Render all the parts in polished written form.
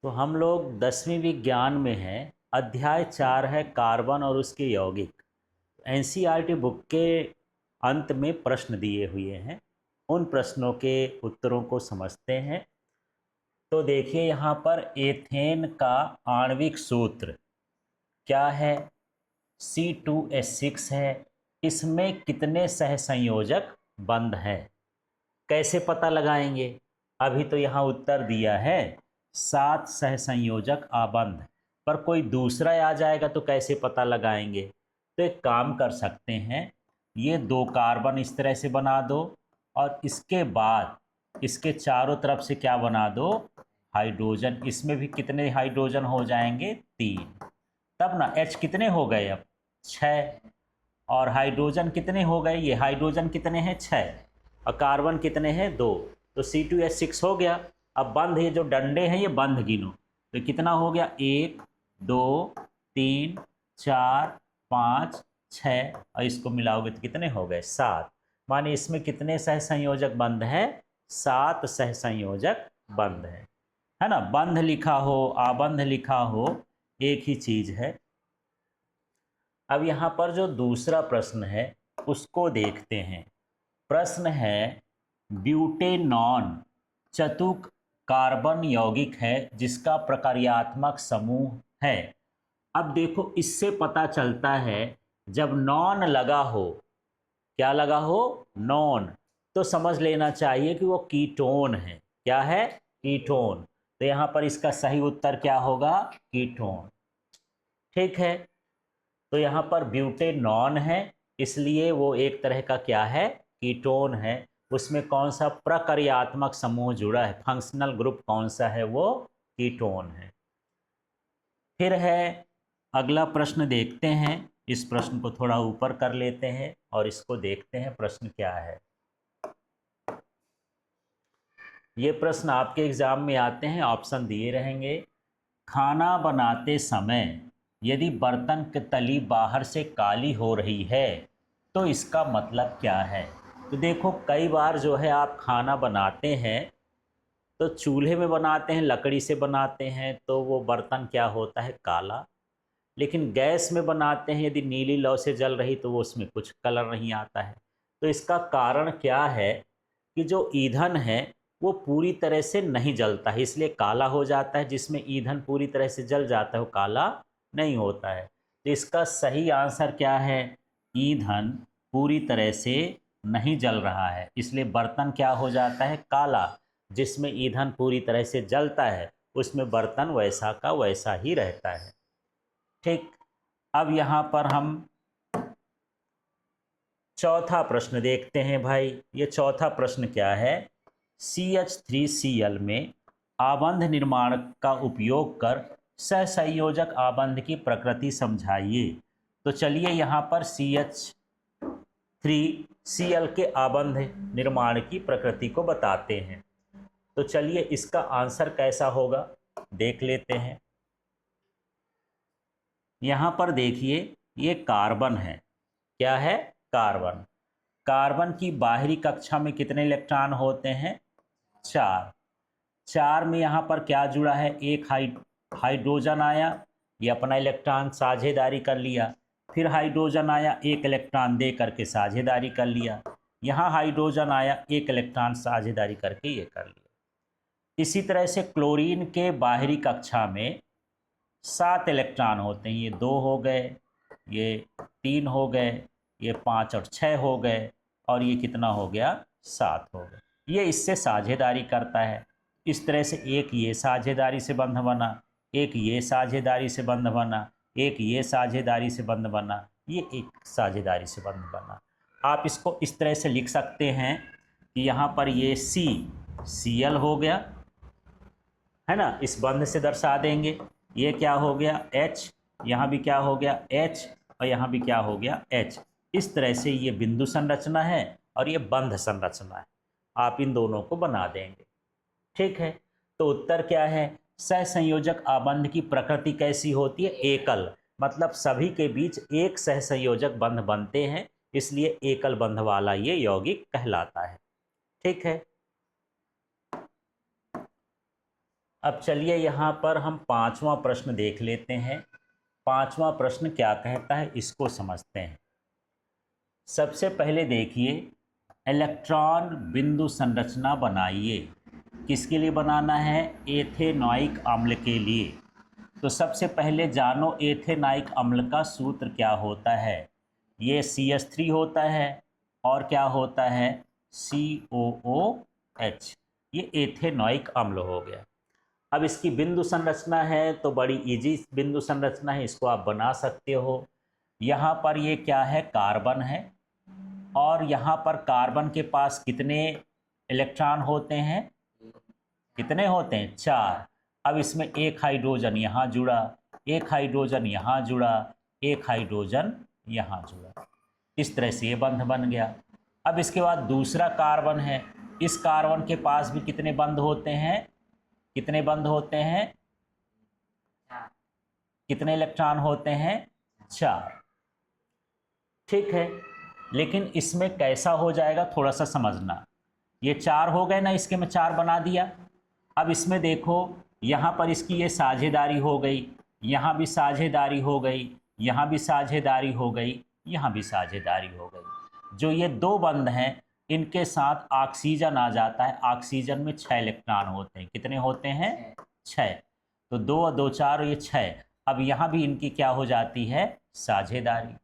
तो हम लोग 10वीं विज्ञान में हैं। अध्याय 4 है कार्बन और उसके यौगिक। एनसीईआरटी बुक के अंत में प्रश्न दिए हुए हैं, उन प्रश्नों के उत्तरों को समझते हैं। तो देखिए यहाँ पर एथेन का आणविक सूत्र क्या है? C2H6 है। इसमें कितने सहसंयोजक बंध हैं? कैसे पता लगाएंगे? अभी तो यहाँ उत्तर दिया है 7 सहसंयोजक आबंध, पर कोई दूसरा आ जाएगा तो कैसे पता लगाएंगे? तो एक काम कर सकते हैं, ये 2 कार्बन इस तरह से बना दो और इसके बाद इसके चारों तरफ से क्या बना दो? हाइड्रोजन। इसमें भी कितने हाइड्रोजन हो जाएंगे? 3। तब ना H कितने हो गए? अब 6। और हाइड्रोजन कितने हो गए? ये हाइड्रोजन कितने हैं? 6। और कार्बन कितने हैं? 2। तो C2H6 हो गया। अब बंध, ये जो डंडे हैं ये बंध गिनो, तो कितना हो गया? 1 2 3 4 5 6, और इसको मिलाओगे तो कितने हो गए? 7। माने इसमें कितने सहसंयोजक बंध है? 7 सहसंयोजक बंध है ना। बंध लिखा हो, आबंध लिखा हो, एक ही चीज है। अब यहाँ पर जो दूसरा प्रश्न है उसको देखते हैं। प्रश्न है, ब्यूटेनॉन चतुक कार्बन यौगिक है जिसका प्रकार्यात्मक समूह है। अब देखो, इससे पता चलता है जब नॉन लगा हो, क्या लगा हो? नॉन, तो समझ लेना चाहिए कि वो कीटोन है। क्या है? कीटोन। तो यहाँ पर इसका सही उत्तर क्या होगा? कीटोन। ठीक है, तो यहाँ पर ब्यूटेनॉन है, इसलिए वो एक तरह का क्या है? कीटोन है। उसमें कौन सा प्रकार्यात्मक समूह जुड़ा है? फंक्शनल ग्रुप कौन सा है? वो कीटोन है। फिर है अगला प्रश्न, देखते हैं। इस प्रश्न को थोड़ा ऊपर कर लेते हैं और इसको देखते हैं प्रश्न क्या है। ये प्रश्न आपके एग्जाम में आते हैं, ऑप्शन दिए रहेंगे। खाना बनाते समय यदि बर्तन की तली बाहर से काली हो रही है तो इसका मतलब क्या है? तो देखो, कई बार जो है आप खाना बनाते हैं तो चूल्हे में बनाते हैं, लकड़ी से बनाते हैं, तो वो बर्तन क्या होता है? काला। लेकिन गैस में बनाते हैं, यदि नीली लौ से जल रही तो वो उसमें कुछ कलर नहीं आता है। तो इसका कारण क्या है? कि जो ईंधन है वो पूरी तरह से नहीं जलता है, इसलिए काला हो जाता है। जिसमें ईंधन पूरी तरह से जल जाता है वो काला नहीं होता है। तो इसका सही आंसर क्या है? ईंधन पूरी तरह से नहीं जल रहा है, इसलिए बर्तन क्या हो जाता है? काला। जिसमें ईंधन पूरी तरह से जलता है उसमें बर्तन वैसा का वैसा ही रहता है। ठीक। अब यहाँ पर हम चौथा प्रश्न देखते हैं भाई। ये चौथा प्रश्न क्या है? CH3Cl में आबंध निर्माण का उपयोग कर सहसंयोजक आबंध की प्रकृति समझाइए। तो चलिए यहाँ पर CH3Cl के आबंध निर्माण की प्रकृति को बताते हैं। तो चलिए इसका आंसर कैसा होगा देख लेते हैं। यहाँ पर देखिए, ये कार्बन है। क्या है? कार्बन। कार्बन की बाहरी कक्षा में कितने इलेक्ट्रॉन होते हैं? 4। 4 में यहाँ पर क्या जुड़ा है? एक हाइड्रोजन आया, ये अपना इलेक्ट्रॉन साझेदारी कर लिया। फिर हाइड्रोजन आया, एक इलेक्ट्रॉन दे करके साझेदारी कर लिया। यहाँ हाइड्रोजन आया, एक इलेक्ट्रॉन साझेदारी करके ये कर लिया। इसी तरह से क्लोरीन के बाहरी कक्षा में 7 इलेक्ट्रॉन होते हैं। ये 2 हो गए, ये 3 हो गए, ये 5 और 6 हो गए, और ये कितना हो गया? 7 हो गए। ये इससे साझेदारी करता है। इस तरह से एक ये साझेदारी से बंध बना, एक ये साझेदारी से बंध बना, एक ये साझेदारी से बंध बना, ये एक साझेदारी से बंध बना। आप इसको इस तरह से लिख सकते हैं कि यहाँ पर ये Cl हो गया, है ना, इस बंध से दर्शा देंगे। ये क्या हो गया? H। यहाँ भी क्या हो गया? H। और यहाँ भी क्या हो गया? H। इस तरह से ये बिंदु संरचना है और ये बंध संरचना है। आप इन दोनों को बना देंगे। ठीक है, तो उत्तर क्या है? सहसंयोजक आबंध की प्रकृति कैसी होती है? एकल। मतलब सभी के बीच एक सहसंयोजक बंध बनते हैं, इसलिए एकल बंध वाला ये यौगिक कहलाता है। ठीक है। अब चलिए यहाँ पर हम पांचवा प्रश्न देख लेते हैं। पांचवा प्रश्न क्या कहता है इसको समझते हैं। सबसे पहले देखिए, इलेक्ट्रॉन बिंदु संरचना बनाइए। किसके लिए बनाना है? एथेनॉइक अम्ल के लिए। तो सबसे पहले जानो एथेनॉइक अम्ल का सूत्र क्या होता है। ये CH3 होता है और क्या होता है? COOH। ये एथेनॉइक अम्ल हो गया। अब इसकी बिंदु संरचना है तो बड़ी इजी बिंदु संरचना है, इसको आप बना सकते हो। यहाँ पर ये क्या है? कार्बन है और यहाँ पर कार्बन के पास कितने इलेक्ट्रॉन होते हैं? कितने होते हैं? 4। अब इसमें एक हाइड्रोजन यहाँ जुड़ा, एक हाइड्रोजन यहाँ जुड़ा, एक हाइड्रोजन यहाँ जुड़ा। इस तरह से ये बंध बन गया। अब इसके बाद दूसरा कार्बन है, इस कार्बन के पास भी कितने बंध होते हैं? कितने बंध होते हैं? कितने इलेक्ट्रॉन होते हैं? 4। ठीक है, लेकिन इसमें कैसा हो जाएगा थोड़ा सा समझना। ये 4 हो गए ना, इसके में 4 बना दिया। अब इसमें देखो, यहाँ पर इसकी ये साझेदारी हो गई, यहाँ भी साझेदारी हो गई, यहाँ भी साझेदारी हो गई, यहाँ भी साझेदारी हो गई। जो ये 2 बंध हैं इनके साथ ऑक्सीजन आ जाता है। ऑक्सीजन में 6 इलेक्ट्रॉन होते हैं। कितने होते हैं? 6। तो 2 और 2 4 और ये 6। अब यहाँ भी इनकी क्या हो जाती है? साझेदारी।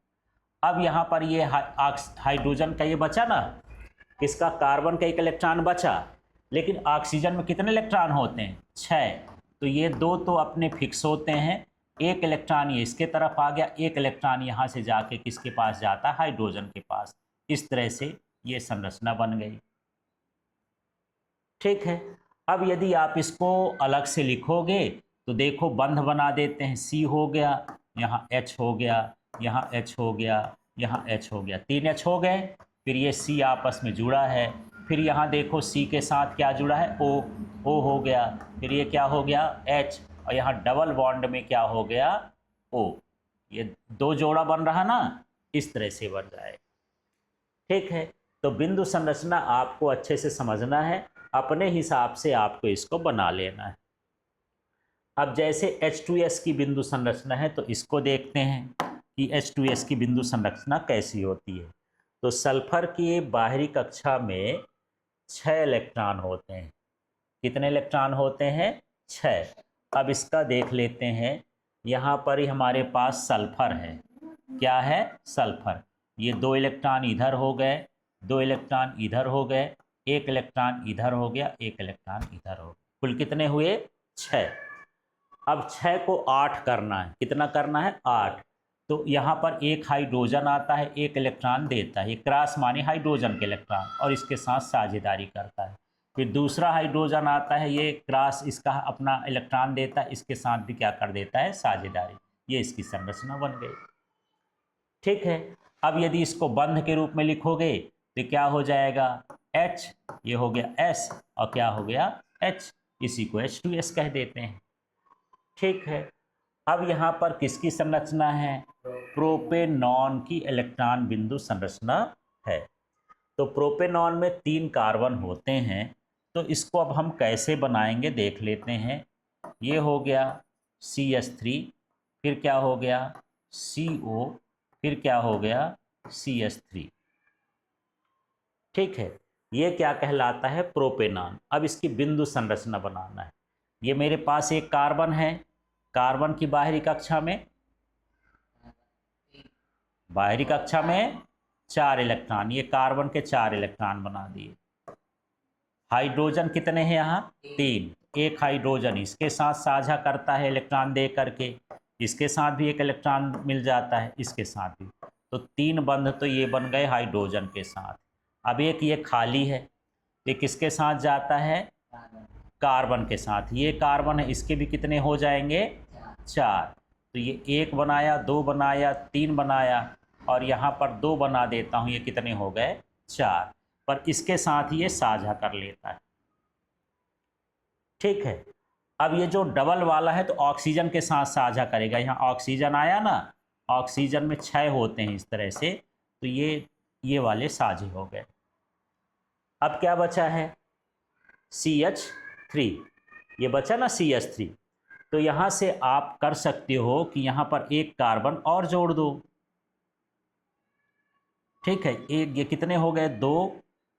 अब यहाँ पर ये हाइड्रोजन का ये बचा ना, इसका कार्बन का एक इलेक्ट्रॉन बचा, लेकिन ऑक्सीजन में कितने इलेक्ट्रॉन होते हैं? 6। तो ये 2 तो अपने फिक्स होते हैं। एक इलेक्ट्रॉन ये इसके तरफ आ गया, एक इलेक्ट्रॉन यहाँ से जाके किसके पास जाता है? हाइड्रोजन के पास। इस तरह से ये संरचना बन गई। ठीक है, अब यदि आप इसको अलग से लिखोगे तो देखो, बंध बना देते हैं। C हो गया, यहाँ H हो गया, यहाँ H हो गया, यहाँ H हो गया, 3 H हो गए। फिर ये C आपस में जुड़ा है। फिर यहाँ देखो C के साथ क्या जुड़ा है? O हो गया। फिर ये क्या हो गया? H। और यहाँ डबल बॉन्ड में क्या हो गया? O। ये 2 जोड़ा बन रहा ना, इस तरह से बन रहा है। ठीक है, तो बिंदु संरचना आपको अच्छे से समझना है, अपने हिसाब से आपको इसको बना लेना है। अब जैसे H2S की बिंदु संरचना है तो इसको देखते हैं कि H2S की बिंदु संरचना कैसी होती है। तो सल्फर की बाहरी कक्षा में 6 इलेक्ट्रॉन होते हैं। कितने इलेक्ट्रॉन होते हैं? 6। अब इसका देख लेते हैं। यहाँ पर ही हमारे पास सल्फर है। क्या है? सल्फर। ये 2 इलेक्ट्रॉन इधर हो गए, 2 इलेक्ट्रॉन इधर हो गए, एक इलेक्ट्रॉन इधर हो गया, एक इलेक्ट्रॉन इधर हो गया। कुल कितने हुए? 6। अब 6 को 8 करना है। कितना करना है? 8। तो यहाँ पर एक हाइड्रोजन आता है, एक इलेक्ट्रॉन देता है। ये क्रॉस माने हाइड्रोजन के इलेक्ट्रॉन, और इसके साथ साझेदारी करता है। फिर दूसरा हाइड्रोजन आता है, ये क्रॉस इसका अपना इलेक्ट्रॉन देता है, इसके साथ भी क्या कर देता है? साझेदारी। ये इसकी संरचना बन गई। ठीक है, अब यदि इसको बंध के रूप में लिखोगे तो क्या हो जाएगा? H, ये हो गया S, और क्या हो गया? H। इसी को H2S कह देते हैं। ठीक है, अब यहाँ पर किसकी संरचना है? प्रोपेनॉन की इलेक्ट्रॉन बिंदु संरचना है। तो प्रोपेनॉन में 3 कार्बन होते हैं, तो इसको अब हम कैसे बनाएंगे देख लेते हैं। ये हो गया CH3, फिर क्या हो गया? CO, फिर क्या हो गया? CH3। ठीक है, ये क्या कहलाता है? प्रोपेनॉन। अब इसकी बिंदु संरचना बनाना है। ये मेरे पास एक कार्बन है, कार्बन की बाहरी कक्षा में 4 इलेक्ट्रॉन। ये कार्बन के 4 इलेक्ट्रॉन बना दिए। हाइड्रोजन कितने हैं यहाँ? 3। एक हाइड्रोजन इसके साथ साझा करता है इलेक्ट्रॉन दे करके, इसके साथ भी एक इलेक्ट्रॉन मिल जाता है, इसके साथ भी। तो 3 बंध तो ये बन गए हाइड्रोजन के साथ। अब एक ये खाली है, ये किसके साथ जाता है? कार्बन के साथ। ये कार्बन है, इसके भी कितने हो जाएंगे? 4। तो ये 1 बनाया, 2 बनाया, 3 बनाया, और यहाँ पर 2 बना देता हूँ। ये कितने हो गए? 4। पर इसके साथ ये साझा कर लेता है। ठीक है, अब ये जो डबल वाला है तो ऑक्सीजन के साथ साझा करेगा। यहाँ ऑक्सीजन आया ना, ऑक्सीजन में 6 होते हैं इस तरह से, तो ये वाले साझे हो गए। अब क्या बचा है? CH3। ये बचा ना CH3, तो यहाँ से आप कर सकते हो कि यहाँ पर एक कार्बन और जोड़ दो। ठीक है, एक ये कितने हो गए, 2,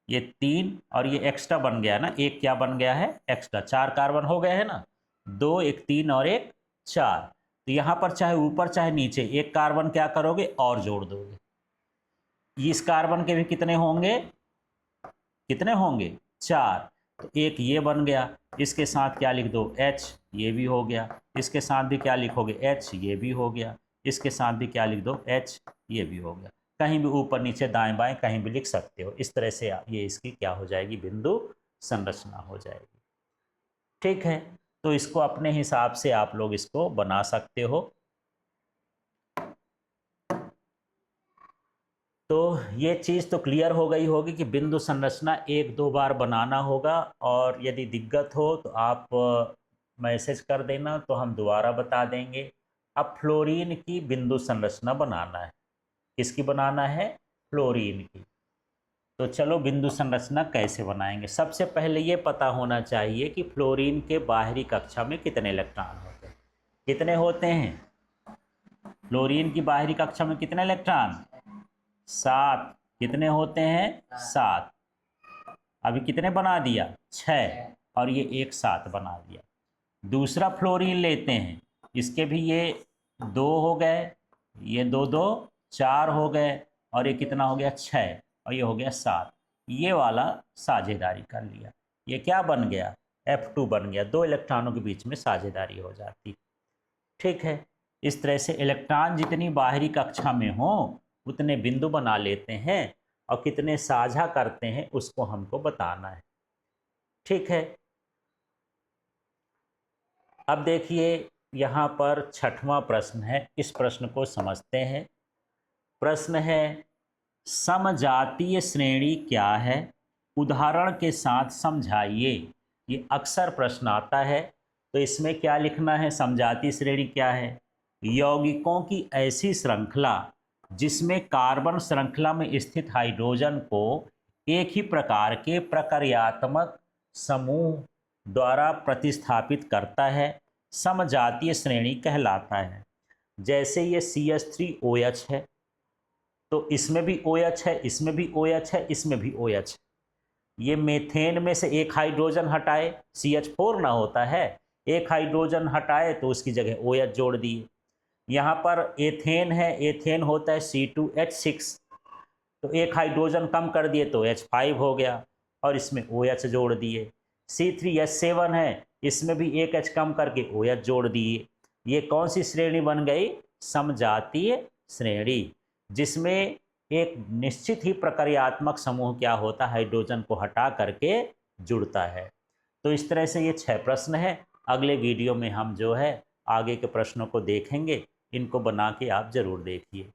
ये 3 और ये एक्स्ट्रा बन गया ना, एक क्या बन गया है, एक्स्ट्रा, 4 कार्बन हो गए हैं ना, 2, एक 3 और एक 4। तो यहाँ पर चाहे ऊपर चाहे नीचे एक कार्बन क्या करोगे, और जोड़ दोगे। इस कार्बन के भी कितने होंगे, कितने होंगे, 4। तो एक ये बन गया, इसके साथ क्या लिख दो, H, ये भी हो गया। इसके साथ भी क्या लिखोगे, H, ये भी हो गया। इसके साथ भी क्या लिख दो, H, ये भी हो गया। कहीं भी ऊपर नीचे दाएं बाएं कहीं भी लिख सकते हो। इस तरह से ये इसकी क्या हो जाएगी, बिंदु संरचना हो जाएगी। ठीक है, तो इसको अपने हिसाब से आप लोग इसको बना सकते हो। तो ये चीज़ तो क्लियर हो गई होगी कि बिंदु संरचना 1-2 बार बनाना होगा, और यदि दिक्कत हो तो आप मैसेज कर देना, तो हम दोबारा बता देंगे। अब फ्लोरीन की बिंदु संरचना बनाना है। किसकी बनाना है, फ्लोरीन की। तो चलो बिंदु संरचना कैसे बनाएंगे। सबसे पहले ये पता होना चाहिए कि फ्लोरीन के बाहरी कक्षा में कितने इलेक्ट्रॉन होते हैं। कितने होते हैं, फ्लोरीन की बाहरी कक्षा में कितने इलेक्ट्रॉन, 7। कितने होते हैं, 7। अभी कितने बना दिया, 6, और ये एक 7 बना दिया। दूसरा फ्लोरीन लेते हैं, इसके भी ये 2 हो गए, ये 2 2 4 हो गए, और ये कितना हो गया, 6, और ये हो गया 7। ये वाला साझेदारी कर लिया, ये क्या बन गया, F2 बन गया। 2 इलेक्ट्रॉनों के बीच में साझेदारी हो जाती। ठीक है, इस तरह से इलेक्ट्रॉन जितनी बाहरी कक्षा में हो उतने बिंदु बना लेते हैं, और कितने साझा करते हैं उसको हमको बताना है। ठीक है, अब देखिए यहाँ पर 6वां प्रश्न है, इस प्रश्न को समझते हैं। प्रश्न है, समजातीय श्रेणी क्या है, उदाहरण के साथ समझाइए। ये अक्सर प्रश्न आता है, तो इसमें क्या लिखना है, समजातीय श्रेणी क्या है, यौगिकों की ऐसी श्रृंखला जिसमें कार्बन श्रृंखला में स्थित हाइड्रोजन को एक ही प्रकार के प्रक्रियात्मक समूह द्वारा प्रतिस्थापित करता है, समजातीय श्रेणी कहलाता है। जैसे ये CH3OH है, तो इसमें भी OH है, इसमें भी OH है, इसमें भी OH है। ये मेथेन में से एक हाइड्रोजन हटाए, CH4 ना होता है, एक हाइड्रोजन हटाए तो उसकी जगह OH जोड़ दिए। यहाँ पर एथेन है, एथेन होता है C2H6, तो एक हाइड्रोजन कम कर दिए तो H5 हो गया, और इसमें OH जोड़ दिए। C3H7 है, इसमें भी एक H कम करके OH जोड़ दिए। ये कौन सी श्रेणी बन गई, समजातीय श्रेणी, जिसमें एक निश्चित ही प्रक्रियात्मक समूह क्या होता है, हाइड्रोजन को हटा करके जुड़ता है। तो इस तरह से ये 6 प्रश्न हैं। अगले वीडियो में हम जो है आगे के प्रश्नों को देखेंगे, इनको बना के आप ज़रूर देखिए।